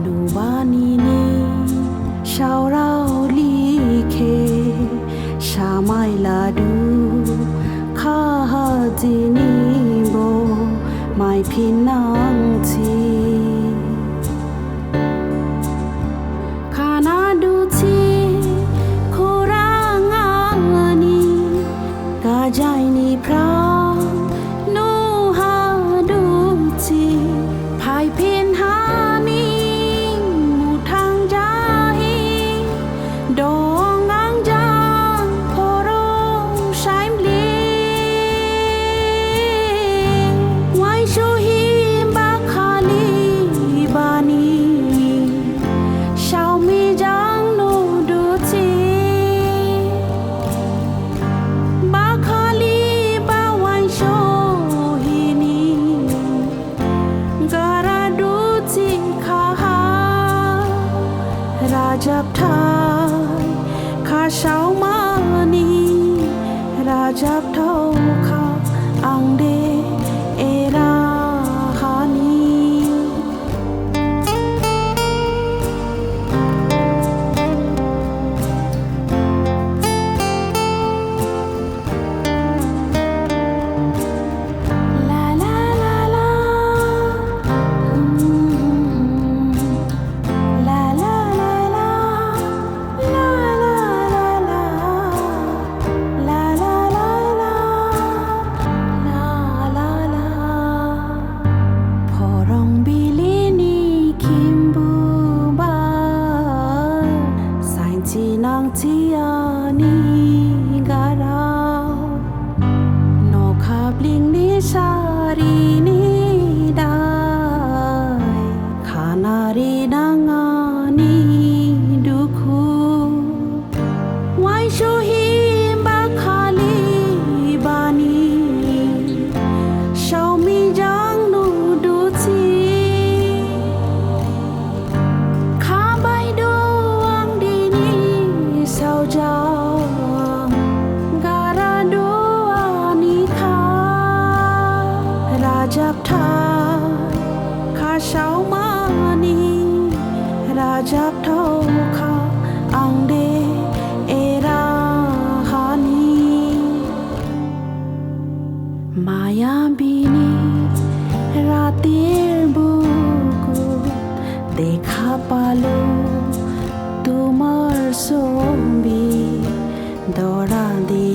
লুবানিনি সাওরাও লিখে সামাই লাডু খাহাজিনিব মাই ফিনাংছি খানা দুছি খোরাঙানি গাজাইনি প্রা Rajab thai kha sao mani Rajab thau kha ang de era hani nang tiani garau no khabling ni sari ni dai khana ri nangani dukhu wai shohi ba khali bani xiaomi jang nu du chi kha bai do Rajab thai kha sao mani Rajab thau kha ang de era hani Maya bini ratir buku dekha palo tumar ছবি দৰা দি